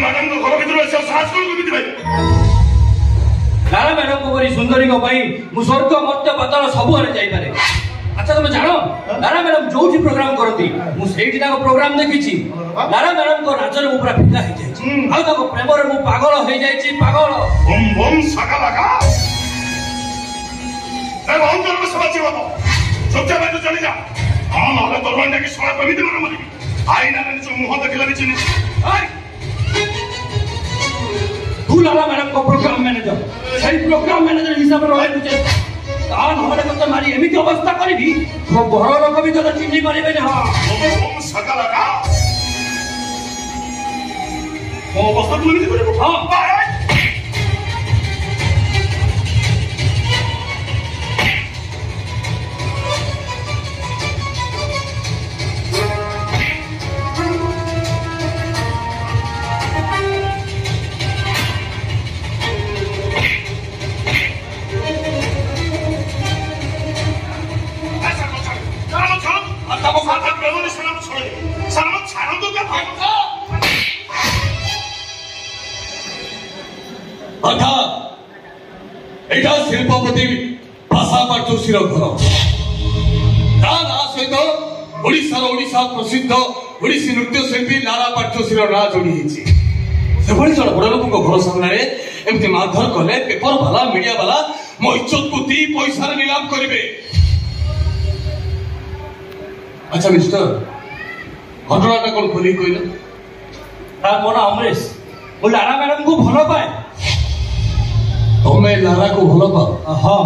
Madam को घर भीतर साहस कर लारा मैडम को बड़ी सुंदरी को भाई मु स्वर्ग मर्त्य पाताल सब आड़े जाई पारे। अच्छा तुम जानो लारा मैडम जोठी प्रोग्राम करती मु सेठी ताको प्रोग्राम देखिछि। लारा मैडम को नाचर मु पूरा फिदा हे जाई आ ताको प्रेम रे मु पागल हे जाई छी पागल। बम बम साका लगा ए अंदर में समझ बाबू चुपचाप बैठ चली जा। हां नहले दरबार की सोना कमी दे मरी आई ना ने मुंह देखला भी चिनी आई तू लारा मैडम को प्रोग्राम मैनेजर सही प्रोग्राम मैनेजर हिसाब रे रहै तुझे तान हमरे को मारी एमिति अवस्था करबी तो घर लोक भी तो चिन्ही परिबे ना। हां सका लगा ओ अवस्था तू नहीं करे। हां शिल्पपति भाषा पाठोशीर घर सहित ओडिशा प्रसिद्ध ओडिसी नृत्यशिल्पी लारा पाठोशीर ना जोड़ी से जन बड़ लोक घर सामने एमती मारधर कले पेपर वाला मीडिया वाला मो इज्जत को 2 पैसा नीलाम करेंगे। अच्छा मिस्टर घटनाटा कौन खोल कहल मो ना अमरेश मो लारा मैडम को भल पाए। तुम्हें लारा को भल पाओ? हाँ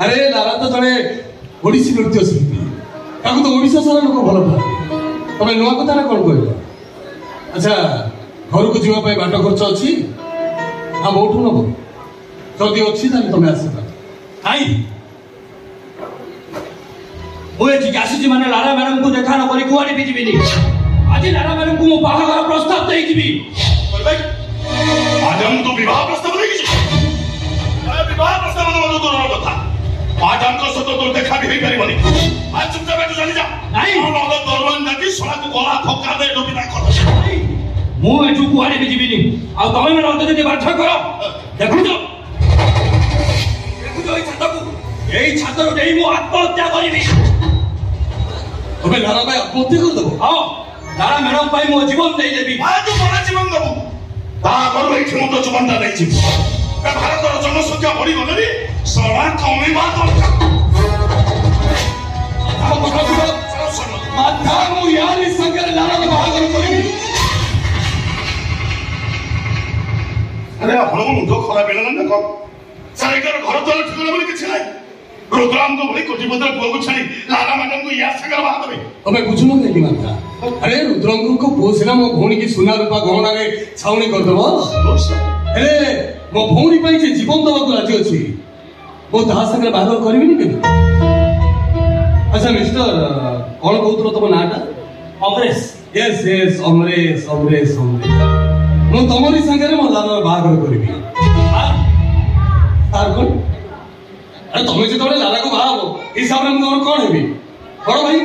अरे लारा तो जड़े ओडिसी नृत्यशिल्पी तो ओडिशा सारा लोक भल पाए तुम्हें नुआ कथा कौन कह। अच्छा घर को जीवाई बाट खर्च अच्छी हाँ मोठू नब जदि अच्छी तुम्हें आस मुझे आसी मैंने लारा मैडम को देखा न करी कुआड़े भी जीविनी आज लारा मैडम को बाहागर प्रस्ताव दे जीवी। आज हम तो विवाह प्रस्ताव देखी विवाह प्रस्ताव तो दूर कथा आज हमको सतो तो देखा भी करी बनी आज चुपचाप बैठ चली जा। नहीं हम नहले दरबार जाकी सोना को गला फक्का दे डोबी ना कर मु एठू कुआड़े भी जीविनी आ तमे मन अंत जदी बाध्य करो देखु एई छात्र रो देई मु आत्महत्या करिबी। तुम्हें लारा भाई आत्महत्या कर दबो? हां लारा मैडम भाई मो जीवन दे देबी। आज तो बड़ा जीवन दबो ता घर में क्षमता तो जीवन दा नहीं छी ए भारत रो जनसंख्या बढ़ी गले सोना कमी बात हम बकरा माथा मु यार इस संगे लारा को बाहर करिबी। अरे आपण मुंड खराब हेला ना को सरकार घर द्वार ठिकाना बोली किछ नाही प्रोग्राम को बोली कोटिपत्र पुआ को छाड़ी लारा मैडम को या संगर बात देबे तुम्हें बुझुनो नहीं मानता। अरे रुद्रंगु को पोसना मो भौणी की सुना रूपा गहना रे छाउनी कर दबो अरे मो भौणी पई जे जीवन दबा को राजी अछि वो ता संगर बात करबी नि केबे। अच्छा मिस्टर कौन कहउतरो तम नाटा? अमरेश। यस यस अमरेश अमरेश अमरेश मो तमरी संगे मो लारा बाहागर करबी। हां तार कोन अरे तुम्हें जो लारा को बाहा हिसाब से तुम कौन है बड़ भाई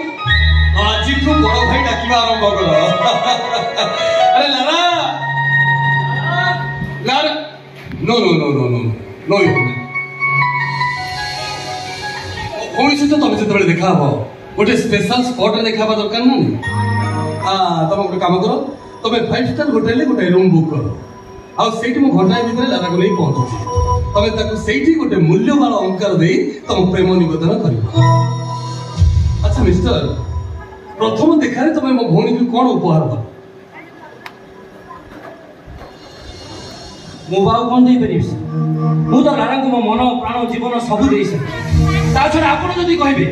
आज तू बड़ भाई डाकिबा आरंभ कर। अरे Lara Lara no no no no no no कौन से तो तुम जो देखा हम गोटे स्पेशल स्पॉट देखा दरकार ना। हाँ तुम गोटे काम करो तुम्हें 5 स्टार होटेल गोटे रूम बुक करो आ सेठी मो घंटा भीतर लारा को नहीं पहुंचुची तमे ताको सेठी गोटे मूल्यवान अलंकार दे तुम प्रेम निवेदन करिबो। अच्छा मिस्टर प्रथम देखा रे तमे मो भौणी को कोन उपहार दो? मो बाऊ कोन दे परिस मु तो लारा को मो मन प्राण जीवन सब देई से ता छडा आपण जदी कहबे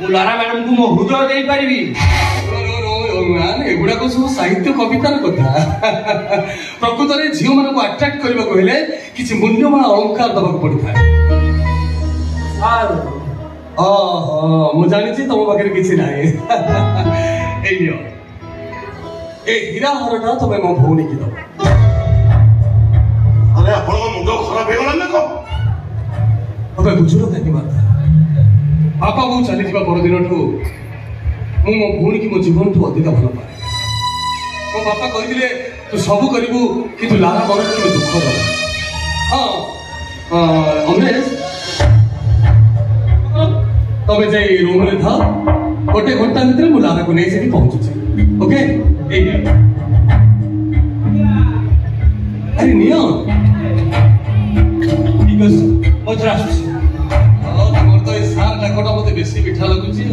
मु लारा मैडम को मो हृदय देई परिबी। मान एगुड़ा को सब साहित्य कवितार कथा प्रकृत में झील मान को अट्राक्ट करने को हेले किसी मूल्यवान अलंकार दबा पड़ता है। मु जानी तुम पाखे किसी ना हीरा हरटा तुम मो भौणी की दब। अरे आपण मुंड खराब हो गला ना को ତମେ ବୁଝୁନ କାହିଁକି ମାତା? ବାପା ବୋଉ ଚାଲିଯିବା ପରଦିନଠୁ ମୁଁ ମୋ ଭଉଣୀ କି ମୋ ଜୀବନଠୁ ଅଧିକ ଭଲ ପାଏ। ମୋ ବାପା କହିଥିଲେ ତୁ ସବୁ କରିବୁ କିନ୍ତୁ ଲାରା ମନରେ କେବେ ଦୁଃଖ ଦବ। ହଁ ଅମରେଶ ତମେ ଯାଇ ରୁମରେ ଥାଅ, 1 ଘଣ୍ଟା ଭିତରେ ମୁଁ ଲାରାକୁ ନେଇ ସେଠି ପହଞ୍ଚୁଛି। ଓକେ ଆରେ ନିଅ ଠିକ ଅଛି ମୁଁ ଏଥର ଆସୁଛି। ତମର ତ ଏଇ ସାର୍ ଡାକଟା ମତେ ବେଶୀ ମିଠା ଲାଗୁଛି।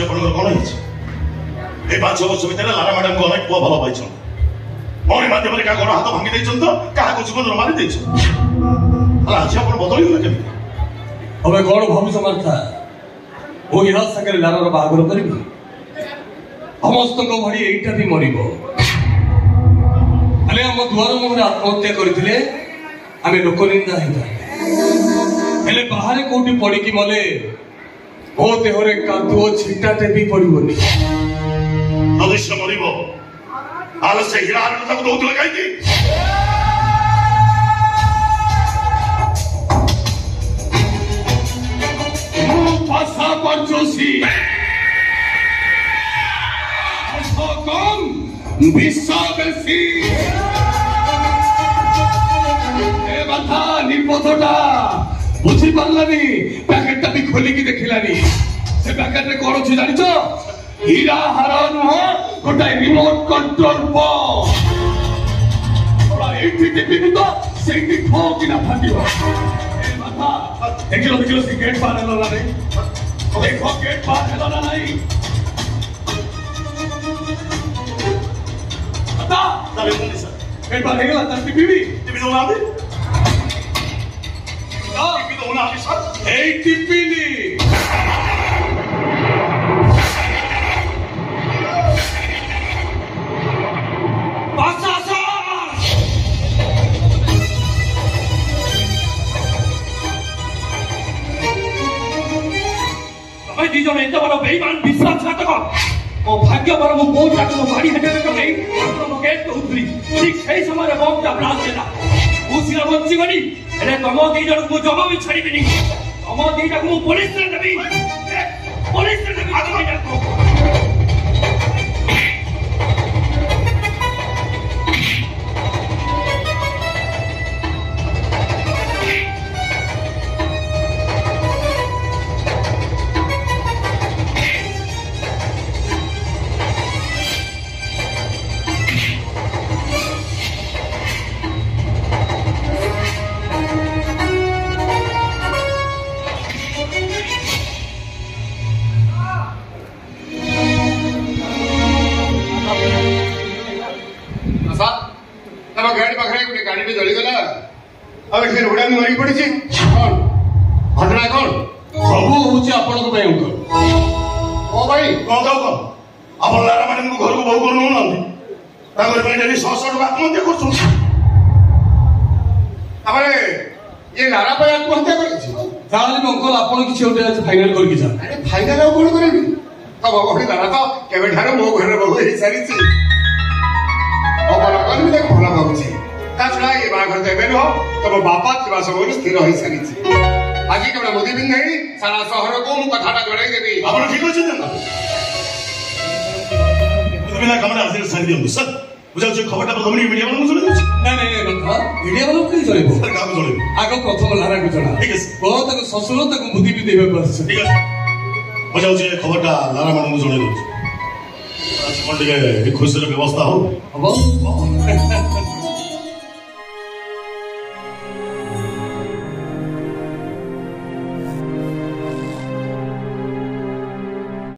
ଆପଣଙ୍କର କଣ ହେଇଛି? এই 5-6 ବର୍ଷ ଭିତରେ ଲାରା ମ୍ୟାଡାମଙ୍କୁ ଅନେକ ପୁଅ ଭଲ ପାଇଛନ୍ତି। ମଣି ମାଧ୍ୟମରେ କାହା ଗୋଡ଼ ହାତ ଭାଙ୍ଗି ଦେଇଛନ୍ତି ତ କାହାକୁ ଜୀବନରୁ ମାରି ଦେଇଛନ୍ତି। ହେଲେ ଆଜି ଆପଣ ବଦଳିଗଲେ କେମିତି? ତମେ କଣ ଭାବୁଛ ମାର୍ଥା? ମୁଁ ଏହା ସାଙ୍ଗରେ ଲାରାର ବାହାଘର କରିବି? ସମସ୍ତଙ୍କ ଭଳି ଏଇଟା ବି ମରିବ। ହେଲେ ଆମ ଦୁଆର ମୁହଁରେ ଆତ୍ମହତ୍ୟା କରିଥିଲେ ଆମେ ଲୋକନିନ୍ଦା ହେଇଥାନ୍ତେ। ହେଲେ ବାହାରେ କୋଉଠି ପଡିକି ମଲେ ମୋ ଦେହରେ କାଦୁଅ ଛିଟାଟେ ବି ପଡିବନି। ଯଦି ସେ ମରିବ ତାହେଲେ ସେ ହୀରା ତାକୁ ଦଉଥିଲେ କାହିଁକି? ମୁଁ ପାଶା ପଞ୍ଚୋଷୀ କମ୍ ବିଷ ବେଶୀ ଏ କଥା ନିର୍ବୋଧଟା ବୁଝିପାରିଲାନି। ପ୍ୟାକେଟଟା ବି ଖୋଲିକି ଦେଖିଲାନି। ସେ ପ୍ୟାକେଟରେ କଣ ଅଛି ଜାଣିଛ? ହୀରା ହାର ନୁହଁ, ଗୋଟାଏ ରିମୋଟ କଣ୍ଟ୍ରୋଲ ବକ୍ସ। ଏଇଠି ଟିପିବି ତ ସେଇଠି ଠୋ କିନା ଫାଟିବ। ଏ ମାଥା ଦେଖିଲ ସେ ଗେଟ୍ ପାର ହେଲା ନା ନାହିଁ? ଦେଖ ଗେଟ୍ ପାର ହେଲା ନା ନାହିଁ? ଗେଟ୍ ପାର ହେଇଗଲା ତାର ଟିପିବି ଦଉନାହାନ୍ତି। এই টিপিনি দুজন এত বড় বেইমান বিশ্বাসঘাতক ও ভাগ্য বড় মু বউ তাকে বাড়ি হেঁটে টকাই গেট কହୁଥିଲି ঠিক সেই সময় বমটা ব্লাস্ট ହେଲା। ମୁଁ ସିନା ବଞ୍ଚିଗଲି, ହେଲେ ତମ 2 ଜଣକୁ ମୁଁ ଜମା ବି ଛାଡ଼ିବିନି। ତମ 2ଟାକୁ ମୁଁ ପୋଲିସରେ ଦେବି। ପୋଲିସରେ ଦେବି। ଗାଡି ପାଖରେ ଗୋଟେ ଗାଡିଟେ ଜଳିଗଲା ଆଉ ଏଠି ରୋଡା ମରି ପଡିଛି। କଣ ଘଟଣା କଣ? ସବୁ ହଉଛି ଆପଣଙ୍କ ପାଇଁ ଅଙ୍କଲ। ଓ ଭାଇ କଣ କଣ ଆପଣ ଲାରା ମ୍ୟାଡାମଙ୍କୁ ଘରକୁ ବୋହୂ କରି ନେଉନାହାନ୍ତି? ତାଙ୍କର ପାଇଁ ଡେଲି 100 ଟଙ୍କା ଆତ୍ମହତ୍ୟା କରୁଛନ୍ତି। ତାପରେ ଇଏ ଲାରା ପାଇଁ ଆତ୍ମହତ୍ୟା କରିଛି? ତାହେଲେ ବି ଅଙ୍କଲ ଆପଣ କିଛି ଗୋଟେ ଫାଇନାଲ କରିକି ଯାଆନ୍ତୁ। ଆରେ ଫାଇନାଲ ଆଉ କଣ କରିବି? ତମ ଭଳି ଲାରା ତ କେବେଠାରୁ ମୋ ଘରେ ବୋହୂ ହେଇସାରିଛି। କରିବି ତାକୁ ଭଲ ଭାବୁଛି। ତା ଛଡା ଏ ବାହାଘର ତ ଏବେ ନୁହଁ, ତମ ବାପା ଥିବା ସମୟରୁ ସ୍ଥିର ହେଇସାରିଛି। ଆଜି କେବଳ ମୋଦି ବିନ୍ଦ ହେଇ ସାରା ସହରକୁ ମୁଁ କଥାଟା ଜଣାଇଦେବି। ଆପଣ ଠିକ ଅଛନ୍ତି ନା? ବିନା କାମରେ ଆଜି ଛାଡ଼ି ଦିଅନ୍ତୁ ସାର୍। ବୁଝାଉଛି ଖବରଟା ପ୍ରଥମେ ମିଡ଼ିଆ ମାନଙ୍କୁ ଜଣାଇ ଦେଉଛି। ନାଇଁ କଥା ମିଡ଼ିଆ ମାନଙ୍କୁ କେହି ଜଣେଇବ? କାହାକୁ ଜଣେଇବ? ଆଗ ପ୍ରଥମ ଲାରାକୁ ଜଣା। ଠିକ ଅଛି। ତାକୁ ଶ୍ୱଶୁର ତାକୁ ବୁଦ୍ଧି ବି ଦେବାକୁ ଆସିছে। ଠିକ ଅଛି, ବୁଝାଉଛି ଖବରଟା ଲାରା ମାନଙ୍କୁ ଜଣାଇ ଦେଉଛି। ଟିକେ ଖୁସିର ବ୍ୟବସ୍ଥା ହବ।